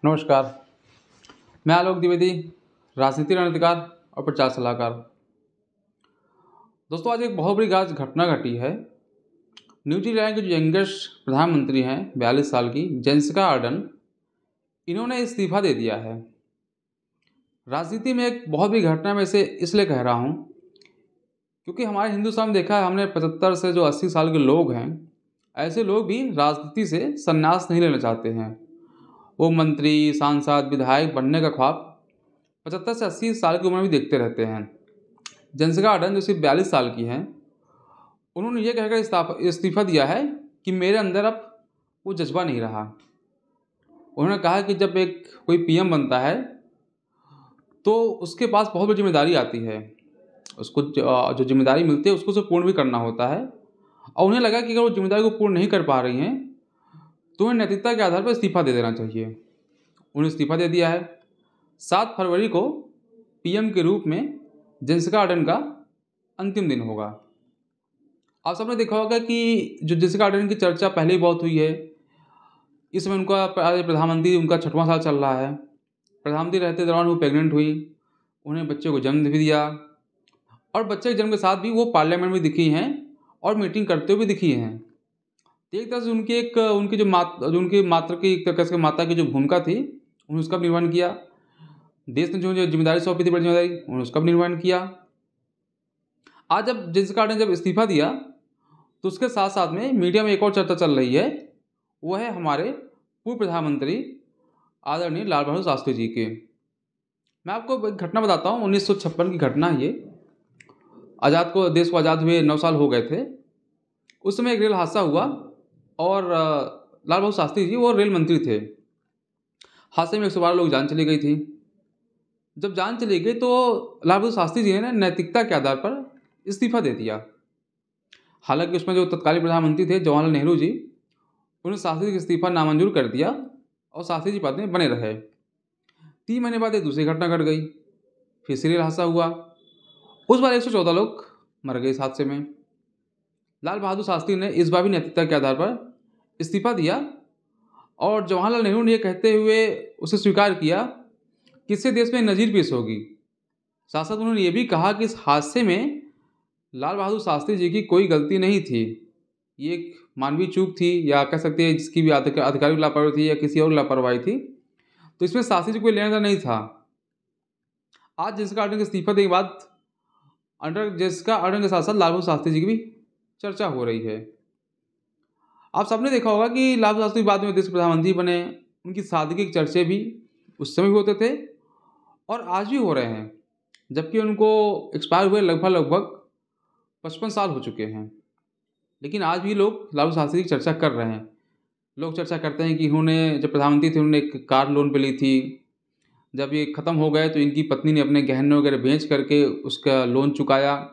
नमस्कार। मैं आलोक द्विवेदी, राजनीति रणनीतिकार और प्रचार सलाहकार। दोस्तों, आज एक बहुत बड़ी घटना घटी है। न्यूजीलैंड के जो यंगेस्ट प्रधानमंत्री हैं 42 साल की जेसिका आर्डर्न, इन्होंने इस्तीफा दे दिया है। राजनीति में एक बहुत बड़ी घटना में इसे इसलिए कह रहा हूँ क्योंकि हमारे हिंदुस्तान में देखा है हमने 75 से जो 80 साल के लोग हैं, ऐसे लोग भी राजनीति से संन्यास नहीं लेना चाहते हैं। वो मंत्री, सांसद, विधायक बनने का ख्वाब 75 से 80 साल की उम्र में देखते रहते हैं। जेसिका आर्डर्न जो सिर्फ 42 साल की हैं, उन्होंने ये कहकर इस्तीफा दिया है कि मेरे अंदर अब वो जज्बा नहीं रहा। उन्होंने कहा कि जब कोई पीएम बनता है तो उसके पास बहुत बड़ी जिम्मेदारी आती है। उसको जो जिम्मेदारी मिलती है उसको उसे पूर्ण भी करना होता है, और उन्हें लगा कि अगर वो जिम्मेदारी को पूर्ण नहीं कर पा रही हैं तो उन्हें नैतिकता के आधार पर इस्तीफा दे देना चाहिए। उन्हें इस्तीफा दे दिया है। 7 फरवरी को पीएम के रूप में जेसिका आर्डर्न का अंतिम दिन होगा। आप सबने देखा होगा कि जो जेसिका आर्डर्न की चर्चा पहले ही बहुत हुई है। इस समय उनका प्रधानमंत्री, उनका 6वां साल चल रहा है। प्रधानमंत्री रहते दौरान वो प्रेग्नेंट हुई, उन्हें बच्चे को जन्म भी दिया, और बच्चे के जन्म के साथ भी वो पार्लियामेंट में दिखी हैं और मीटिंग करते हुए भी दिखी हैं। एक तरह से उनकी जो माता की जो भूमिका थी, उन्होंने उसका भी निर्वहन किया। देश ने जो जिम्मेदारी सौंपी थी, बड़ी जिम्मेदारी, उन्होंने उसका भी निर्वहन किया। आज जब जेसिका आर्डर्न जब इस्तीफा दिया तो उसके साथ साथ में मीडिया में एक और चर्चा चल रही है, वो है हमारे पूर्व प्रधानमंत्री आदरणीय लाल बहादुर शास्त्री जी के। मैं आपको एक घटना बताता हूँ। 1956 की घटना है ये। देश को आज़ाद हुए 9 साल हो गए थे। उस समय एक रेल हादसा हुआ और लाल बहादुर शास्त्री जी वो रेल मंत्री थे। हादसे में 112 लोग जान चली गई थी। जब जान चली गई तो लाल बहादुर शास्त्री जी ने नैतिकता के आधार पर इस्तीफा दे दिया। हालांकि उसमें जो तत्कालीन प्रधानमंत्री थे जवाहरलाल नेहरू जी, उन्होंने शास्त्री जी का इस्तीफा नामंजूर कर दिया और शास्त्री जी पद में बने रहे। 3 महीने बाद एक दूसरी घटना घट गई, फिर से रेल हादसा हुआ। उस बार 114 लोग मर गए इस हादसे में। लाल बहादुर शास्त्री ने इस बार भी नैतिकता के आधार पर इस्तीफा दिया, और जवाहरलाल नेहरू ने यह कहते हुए उसे स्वीकार किया कि इससे देश में नज़ीर पेश होगी। साथ साथ उन्होंने ये भी कहा कि इस हादसे में लाल बहादुर शास्त्री जी की कोई गलती नहीं थी, ये एक मानवीय चूक थी, या कह सकते हैं जिसकी भी अधिकारी लापरवाही थी या किसी और लापरवाही थी, तो इसमें शास्त्री जी कोई लेना देना नहीं था। आज जेसिका आर्डर्न के इस्तीफा देने के बाद जेसिका आर्डर्न के साथ साथ लाल बहादुर शास्त्री जी की भी चर्चा हो रही है। आप सबने देखा होगा कि लाल बहादुर शास्त्री बाद में देश के प्रधानमंत्री बने। उनकी सादगी के चर्चे भी उस समय भी होते थे और आज भी हो रहे हैं, जबकि उनको एक्सपायर हुए लगभग 55 साल हो चुके हैं। लेकिन आज भी लोग लाल बहादुर शास्त्री की चर्चा कर रहे हैं। लोग चर्चा करते हैं कि इन्होंने जब प्रधानमंत्री थे उन्होंने एक कार लोन पे ली थी। जब ये ख़त्म हो गए तो इनकी पत्नी ने अपने गहने वगैरह बेच करके उसका लोन चुकाया।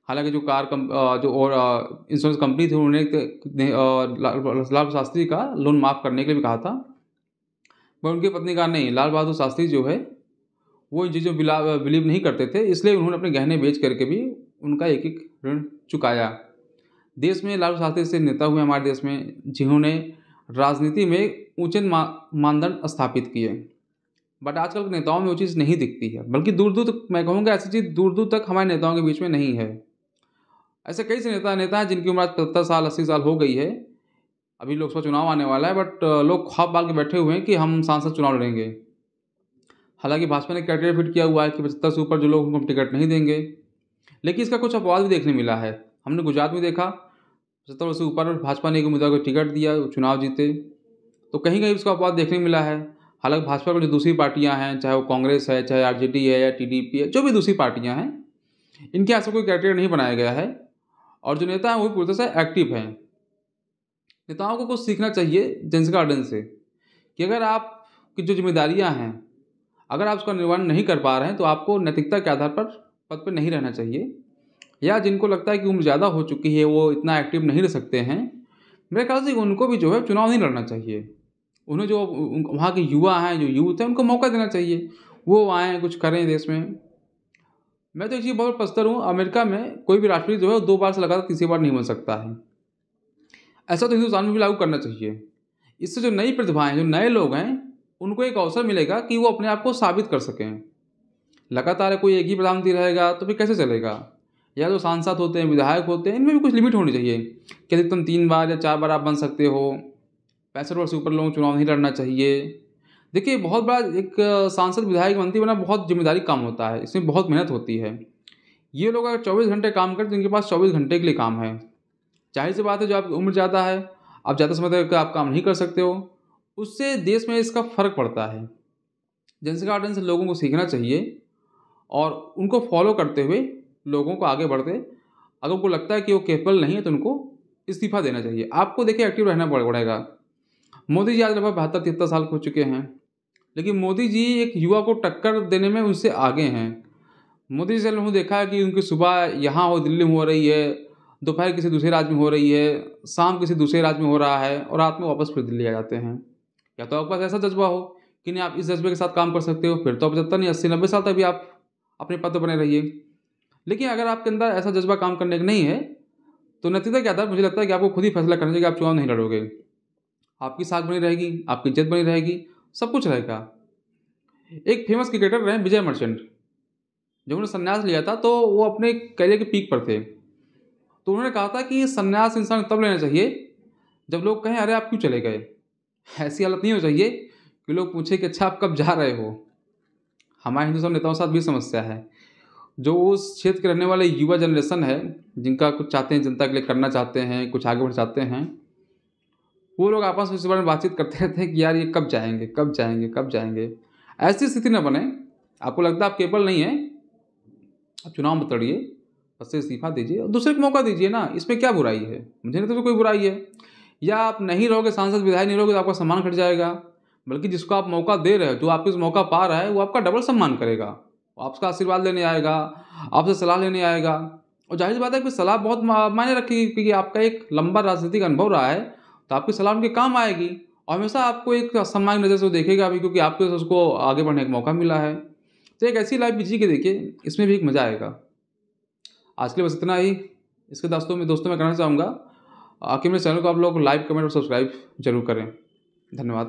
हालांकि जो इंश्योरेंस कंपनी थी उन्होंने लाल शास्त्री का लोन माफ़ करने के लिए भी कहा था, पर उनकी पत्नी का नहीं। लाल बहादुर शास्त्री जो है वो इन चीज़ों बिलीव नहीं करते थे, इसलिए उन्होंने अपने गहने बेच करके भी उनका एक एक ऋण चुकाया। देश में लाल शास्त्री से नेता हुए हमारे देश में, जिन्होंने राजनीति में ऊंचे मानदंड स्थापित किए। बट आजकल के नेताओं में वो चीज़ नहीं दिखती है, बल्कि दूर दूर तक मैं कहूँगा ऐसी चीज़ दूर दूर तक हमारे नेताओं के बीच में नहीं है। ऐसे कई से नेता हैं जिनकी उम्र 75 साल 80 साल हो गई है। अभी लोकसभा चुनाव आने वाला है, बट लोग ख्वाब बाल के बैठे हुए हैं कि हम सांसद चुनाव लड़ेंगे। हालांकि भाजपा ने क्राइटेरिया फिट किया हुआ है कि 75 से ऊपर जो लोग उनको हम टिकट नहीं देंगे। लेकिन इसका कुछ अपवाद भी देखने मिला है। हमने गुजरात में देखा, 75 से ऊपर भाजपा ने एक उम्मीदवार को टिकट दिया, चुनाव जीते, तो कहीं कहीं उसका अपवाद देखने मिला है। हालांकि भाजपा में जो दूसरी पार्टियां हैं, चाहे वो कांग्रेस है, चाहे आरजेडी है या टीडीपी है, जो भी दूसरी पार्टियां हैं, इनके ऐसा कोई क्राइटेरिया नहीं बनाया गया है, और जो नेता हैं वो भी पूरी तरह से एक्टिव हैं। नेताओं को कुछ सीखना चाहिए जेसिका आर्डर्न से कि अगर आपकी जो जिम्मेदारियां हैं, अगर आप उसका निर्वहन नहीं कर पा रहे हैं तो आपको नैतिकता के आधार पर पद पर नहीं रहना चाहिए। या जिनको लगता है कि उम्र ज़्यादा हो चुकी है, वो इतना एक्टिव नहीं रह सकते हैं, मेरे ख्याल से उनको भी जो है चुनाव नहीं लड़ना चाहिए। उन्हें जो वहाँ के युवा हैं, जो यूथ हैं, उनको मौका देना चाहिए, वो आएँ कुछ करें देश में। मैं तो एक चीज़ बहुत पछता हूँ, अमेरिका में कोई भी राष्ट्रपति जो है 2 बार से लगातार तीसरी बार नहीं बन सकता है। ऐसा तो हिंदुस्तान में भी लागू करना चाहिए। इससे जो नई प्रतिभाएं, जो नए लोग हैं, उनको एक अवसर मिलेगा कि वो अपने आप को साबित कर सकें। लगातार कोई एक ही प्रधानमंत्री रहेगा तो फिर कैसे चलेगा? या जो सांसद होते हैं, विधायक होते हैं, इनमें भी कुछ लिमिट होनी चाहिए कि अधिकतम 3 बार या 4 बार आप बन सकते हो। 65 वर्ष से ऊपर लोगों को चुनाव नहीं लड़ना चाहिए। देखिए, बहुत बड़ा एक सांसद, विधायक, मंत्री बनना बहुत ज़िम्मेदारी काम होता है, इसमें बहुत मेहनत होती है। ये लोग अगर 24 घंटे काम करते हैं तो इनके पास 24 घंटे के लिए काम है। ज़ाहिर-सी बात है, जो आपकी उम्र ज़्यादा है, आप ज़्यादा समय तक आप काम नहीं कर सकते हो, उससे देश में इसका फ़र्क पड़ता है। जनसंख्या गार्डन से लोगों को सीखना चाहिए और उनको फॉलो करते हुए लोगों को आगे बढ़ते, अगर उनको लगता है कि वो कैपेबल नहीं है तो उनको इस्तीफ़ा देना चाहिए। आपको देखिए एक्टिव रहना पड़ेगा। मोदी जी आज लगभग 72-73 साल के हो चुके हैं, लेकिन मोदी जी एक युवा को टक्कर देने में उनसे आगे हैं। मोदी जी से लोगों ने देखा है कि उनकी सुबह यहाँ हो दिल्ली में हो रही है, दोपहर किसी दूसरे राज्य में हो रही है, शाम किसी दूसरे राज्य में हो रहा है और रात में वापस फिर दिल्ली आ जाते हैं। या तो आपके पास ऐसा जज्बा हो कि नहीं, आप इस जज्बे के साथ काम कर सकते हो, फिर तो 75 नहीं 80-90 साल तक भी आप अपने पद पर बने रहिए। लेकिन अगर आपके अंदर ऐसा जज्बा काम करने का नहीं है, तो नतीजा क्या था? मुझे लगता है कि आपको खुद ही फैसला करना चाहिए कि आप चुनाव नहीं लड़ोगे। आपकी साख बनी रहेगी, आपकी इज्जत बनी रहेगी, सब कुछ रहेगा। एक फेमस क्रिकेटर रहे विजय मर्चेंट, जब उन्होंने संन्यास लिया था तो वो अपने करियर के पीक पर थे। तो उन्होंने कहा था कि संन्यास इंसान को तब लेना चाहिए जब लोग कहें अरे आप क्यों चले गए। ऐसी हालत नहीं हो चाहिए कि लोग पूछें कि अच्छा आप कब जा रहे हो। हमारे हिंदुस्तान नेताओं के साथ भी समस्या है। जो उस क्षेत्र के रहने वाले युवा जनरेशन है, जिनका कुछ चाहते हैं, जनता के लिए करना चाहते हैं, कुछ आगे बढ़ चाहते हैं, वो लोग आपस में इस बारे में बातचीत करते रहते हैं कि यार ये कब जाएंगे, कब जाएंगे, कब जाएंगे। ऐसी स्थिति न बने। आपको लगता है आप केबल नहीं है, आप चुनाव मत लड़िए, बस से इस्तीफा दीजिए और दूसरे को मौका दीजिए ना। इसमें क्या बुराई है? मुझे नहीं तो कोई बुराई है। या आप नहीं रहोगे, सांसद विधायक नहीं रहोगे तो आपका सम्मान घट जाएगा। बल्कि जिसको आप मौका दे रहे हो, जो आपको इस मौका पा रहा है, वो आपका डबल सम्मान करेगा। वो आपका आशीर्वाद लेने आएगा, आपसे सलाह लेने आएगा। और जाहिर सी बात है कि सलाह बहुत मायने रखेगी, क्योंकि आपका एक लंबा राजनीतिक अनुभव रहा है, तो आपकी सलाह उनके काम आएगी। और हमेशा आपको एक सम्मान की नज़र से वो देखेगा भी, क्योंकि आपको उसको आगे बढ़ने का मौका मिला है। तो एक ऐसी लाइफ भी जी के देखिए, इसमें भी एक मज़ा आएगा। आज के लिए बस इतना ही। इसके दोस्तों में कहना चाहूँगा, आखिर मेरे चैनल को आप लोग लाइक, कमेंट और सब्सक्राइब जरूर करें। धन्यवाद।